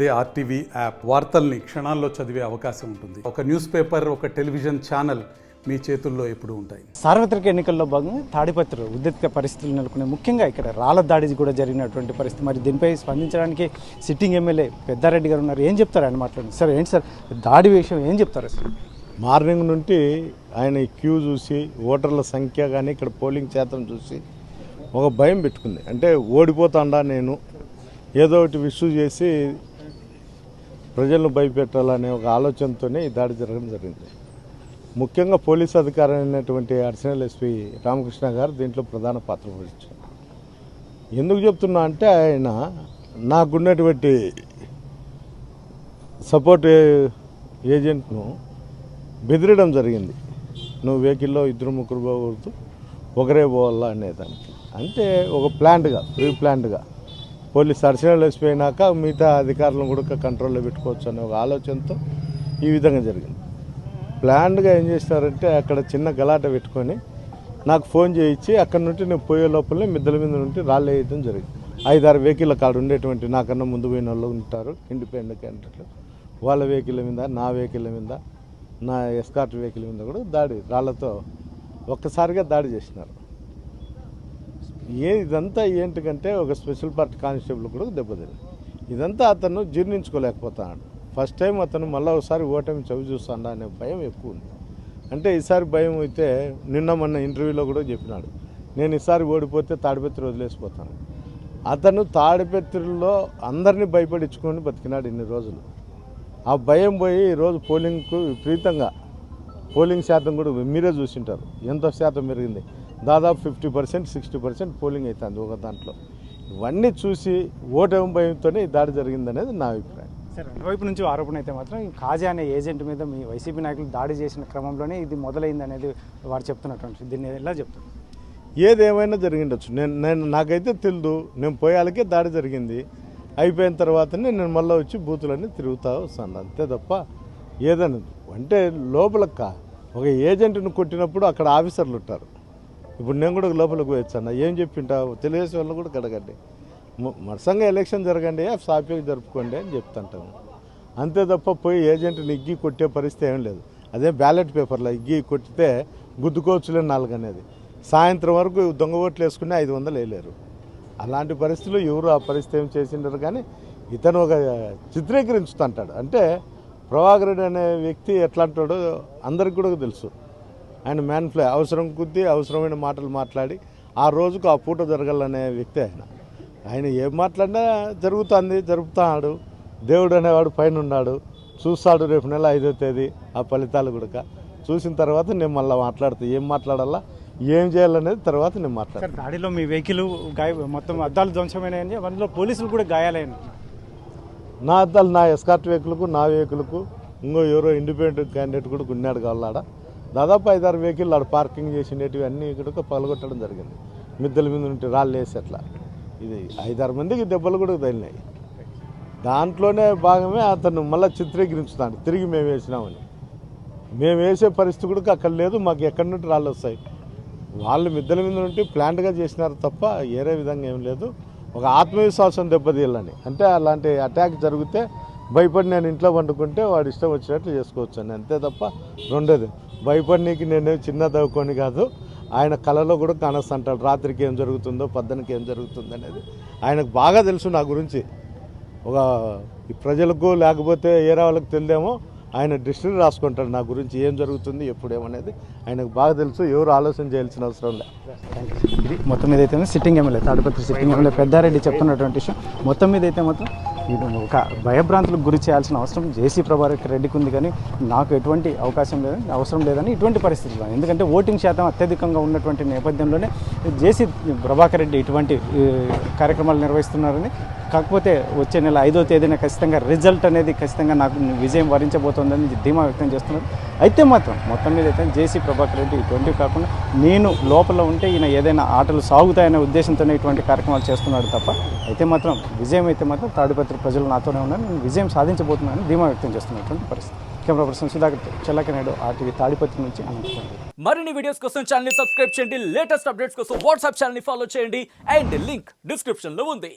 అదే RTV app వార్తల్ని క్షణాల్లో చదివే అవకాశం ఉంటుంది. ఒక న్యూస్ పేపర్, ఒక టెలివిజన్ ఛానల్ మీ చేతుల్లో ఎప్పుడూ ఉంటాయి. సార్వత్రిక ఎన్నికల్లో భాగంగా తాడిపత్రి ఉద్రిక్త పరిస్థితులు నెలకొన్నాయి. ముఖ్యంగా ఇక్కడ రాళ్ల దాడి కూడా జరిగినటువంటి పరిస్థితి. మరి దీనిపై స్పందించడానికి సిట్టింగ్ ఎమ్మెల్యే పెద్దారెడ్డి గారు ఉన్నారు. ఏం చెప్తారు ఆయన మాట్లాడండి సార్? ఏంటి సార్ దాడి విషయం ఏం చెప్తారు సార్? మార్నింగ్ నుండి ఆయన క్యూ చూసి ఓటర్ల సంఖ్య కానీ ఇక్కడ పోలింగ్ శాతం చూసి ఒక భయం పెట్టుకుంది. అంటే ఓడిపోతాండా నేను, ఏదో ఒకటి ఇష్యూ చేసి ప్రజలను భయపెట్టాలనే ఒక ఆలోచనతోనే ఈ దాడి జరగడం జరిగింది. ముఖ్యంగా పోలీసు అధికారి అయినటువంటి అడిషనల్ ఎస్పీ రామకృష్ణ గారు దీంట్లో ప్రధాన పాత్ర వహించారు. ఎందుకు చెప్తున్నా అంటే ఆయన నాకున్నటువంటి సపోర్ట్ ఏజెంట్ను బెదిరడం జరిగింది. నువ్వు వెహికల్లో ఇద్దరు ముగ్గురు పోకూడదు, ఒకరే పోవాలా అనేదానికి. అంటే ఒక ప్లాన్డ్గా, ప్రీ ప్లాన్డ్గా పోలీస్ అడిషనల్ ఎస్పీ అయినాక మిగతా అధికారులను కూడా కంట్రోల్లో పెట్టుకోవచ్చు అనే ఒక ఆలోచనతో ఈ విధంగా జరిగింది. ప్లాన్డ్గా ఏం చేసినారంటే అక్కడ చిన్న గలాట పెట్టుకొని నాకు ఫోన్ చేయించి అక్కడ నుండి నేను పోయే లోపలనే మిద్దల మీద నుండి రాళ్ళు వేయడం జరిగింది. 5-6 వెహికల్ అక్కడ ఉండేటువంటి నాకన్నా ముందు పోయిన వాళ్ళు ఉంటారు, ఇండిపెండెంట్ క్యాండిడేట్లు. వాళ్ళ వెహికల్ మీద, నా వెహికల్ మీద, నా ఎస్కార్ట్ వెహికల్ మీద కూడా రాళ్లతో ఒక్కసారిగా దాడి చేసినారు. ఇదంతా ఏంటికంటే ఒక స్పెషల్ పార్టీ కానిస్టేబుల్ కూడా దెబ్బతింది. ఇదంతా అతను జీర్ణించుకోలేకపోతున్నాడు. ఫస్ట్ టైం అతను మళ్ళీ ఒకసారి ఓటమి చవి చూస్తాడా అనే భయం ఎక్కువ ఉంది. అంటే ఈసారి భయం అయితే మొన్న ఇంటర్వ్యూలో కూడా చెప్పినాడు, నేను ఈసారి ఓడిపోతే తాడిపత్రి వదిలేసిపోతాను. అతను తాడిపత్రిలో అందరినీ భయపడించుకొని బతికినాడు ఇన్ని రోజులు. ఆ భయం పోయి ఈరోజు పోలింగ్కు విపరీతంగా పోలింగ్ శాతం కూడా మీరే చూసింటారు ఎంత శాతం పెరిగింది. దాదాపు 50%, 60% పోలింగ్ అవుతుంది ఒక దాంట్లో. ఇవన్నీ చూసి ఓటమి భయంతోనే ఈ దాడి జరిగిందనేది నా అభిప్రాయం. సార్, వైపు నుంచి ఆరోపణ అయితే మాత్రం కాజా అనే ఏజెంట్ మీద మీ వైసీపీ నాయకులు దాడి చేసిన క్రమంలోనే ఇది మొదలైంది అనేది వారు చెప్తున్నటువంటి, దీన్ని ఎలా చెప్తారు? ఏదేమైనా జరిగిండొచ్చు. నాకైతే తెలియదు. నేను పోయాలకే దాడి జరిగింది. అయిపోయిన తర్వాతనే నేను మళ్ళీ వచ్చి బూతులన్నీ తిరుగుతూ వస్తాను, అంతే తప్ప ఏదైనా అంటే లోపలక్క ఒక ఏజెంట్ను కొట్టినప్పుడు అక్కడ ఆఫీసర్లు ఉంటారు. ఇప్పుడు నేను కూడా లోపలికి పోయొచ్చాను, ఏం చెప్పింటావు తెలుగుదేశం వాళ్ళు కూడా కడగండి, మరసంగా ఎలక్షన్ జరగండి, సాఫీగా జరుపుకోండి అని చెప్తుంటాము, అంతే తప్ప పోయి ఏజెంట్ని ఇగ్గి కొట్టే పరిస్థితి ఏం లేదు. అదే బ్యాలెట్ పేపర్లో ఇగ్గి కొట్టితే గుద్దుకోవచ్చులే 4 అనేది. సాయంత్రం వరకు దొంగ ఓట్లు వేసుకుని 500 వేయలేరు. అలాంటి పరిస్థితులు ఎవరు ఆ పరిస్థితి ఏం చేసిండారు. కానీ ఇతను ఒక చిత్రీకరించుతుంటాడు. అంటే ప్రభాకర్ రెడ్డి అనే వ్యక్తి ఎట్లా అంటాడో అందరికి కూడా తెలుసు. ఆయన మ్యాన్ఫ్లై అవసరం కొద్దీ అవసరమైన మాటలు మాట్లాడి ఆ రోజుకు ఆ పూట జరగాలనే వ్యక్తి ఆయన ఏం మాట్లాడినా జరుపుతాడు. దేవుడు అనేవాడు పైన ఉన్నాడు, చూస్తాడు. రేపు నెల 5వ తేదీ ఆ ఫలితాలు కూడా చూసిన తర్వాత నేను మళ్ళీ మాట్లాడుతా, ఏం మాట్లాడాలా ఏం చేయాలనేది తర్వాత నేను మాట్లాడతాను. దాడిలో మీ వెహికల్ మొత్తం అద్దాలు ధ్వంసమైనాయని, అందులో పోలీసులు కూడా గాయాలైన. నా అద్దాలు, నా ఎస్కార్ట్ వెహికల్కు, నా వెహికల్కు, ఇంకో ఎవరో ఇండిపెండెంట్ క్యాండిడేట్ కూడా ఉన్నాడు కావాలాడ. దాదాపు 5-6 వెహికల్ ఆడ పార్కింగ్ చేసినవి అన్నీ కూడా పగలగొట్టడం జరిగింది. మిద్దల మీద ఉంటే రాళ్ళు వేసి అట్లా. ఇది 5-6 మందికి దెబ్బలు కూడా తగిలినాయి. దాంట్లోనే భాగమే అతను మళ్ళీ చిత్రీకరించుతాడు, తిరిగి మేము వేసినామని. మేము వేసే పరిస్థితి కూడా అక్కడ లేదు. మాకు ఎక్కడి నుండి రాళ్ళు వస్తాయి. వాళ్ళు మిద్దల మీద నుండి ప్లాంట్గా చేసినారు తప్ప వేరే విధంగా ఏం లేదు. ఒక ఆత్మవిశ్వాసం దెబ్బతీయాలని, అంటే అలాంటి అటాక్ జరిగితే భయపడి నేను ఇంట్లో వండుకుంటే వాడు ఇష్టం వచ్చినట్లు చేసుకోవచ్చు అని, అంతే తప్ప రెండోది భయపడి నీకు నేను చిన్న దవ్వుకొని కాదు. ఆయన కళలో కూడా కానొస్తుంటాడు, రాత్రికి ఏం జరుగుతుందో పద్దనికి ఏం జరుగుతుందో అనేది ఆయనకు బాగా తెలుసు. నా గురించి ఒక ప్రజలకు లేకపోతే ఏరే వాళ్ళకి తెలిదేమో, ఆయన డిస్ట్రీ రాసుకుంటాడు నా గురించి ఏం జరుగుతుంది ఎప్పుడేమనేది ఆయనకు బాగా తెలుసు. ఎవరు ఆలోచన చేయాల్సిన అవసరం లేదు. ఇది మొత్తం మీద అయితే sitting MLA, Tadipatri sitting MLA Peddareddy చెప్తున్నటువంటి విషయం. మొత్తం మీద అయితే మాత్రం ఇది ఒక భయభ్రాంతులకు గురి చేయాల్సిన అవసరం జేసీ ప్రభాకర్ రెడ్డికి ఉంది, కానీ నాకు ఎటువంటి అవసరం లేదని ఇటువంటి పరిస్థితుల్లో, ఎందుకంటే ఓటింగ్ శాతం అత్యధికంగా ఉన్నటువంటి నేపథ్యంలోనే జేసీ ప్రభాకర్ రెడ్డి ఇటువంటి కార్యక్రమాలు నిర్వహిస్తున్నారని. కాకపోతే వచ్చే నెల 5వ తేదీన ఖచ్చితంగా రిజల్ట్ అనేది ఖచ్చితంగా నాకు విజయం వరించబోతోందని ధీమా వ్యక్తం చేస్తున్నారు. అయితే మాత్రం మొత్తం మీద అయితే జేసీ ప్రభాకర్ రెడ్డి ఇటువంటివి కాకుండా నేను లోపల ఉంటే ఈయన ఏదైనా ఆటలు సాగుతాయనే ఉద్దేశంతోనే ఇటువంటి కార్యక్రమాలు చేస్తున్నాడు తప్ప, అయితే మాత్రం విజయం అయితే మాత్రం తాడిపత్రి ప్రజలు నాతోనే ఉన్నారు, నేను విజయం సాధించబోతున్నానని ధీమా వ్యక్తం చేస్తున్నటువంటి పరిస్థితి. కెమెరా పర్సన్ సుధాకర్, చెల్లకనాయుడు, ఆర్టీవీ తాడిపత్రి నుంచి అనంతపురం. మరిన్ని వీడియోస్ కోసం ఛానల్ ని సబ్స్క్రైబ్ చేయండి, లేటెస్ట్ అప్డేట్స్ కోసం వాట్సాప్ ఛానల్ ని ఫాలో చేయండి, అండ్ లింక్ డిస్క్రిప్షన్ లో ఉంది.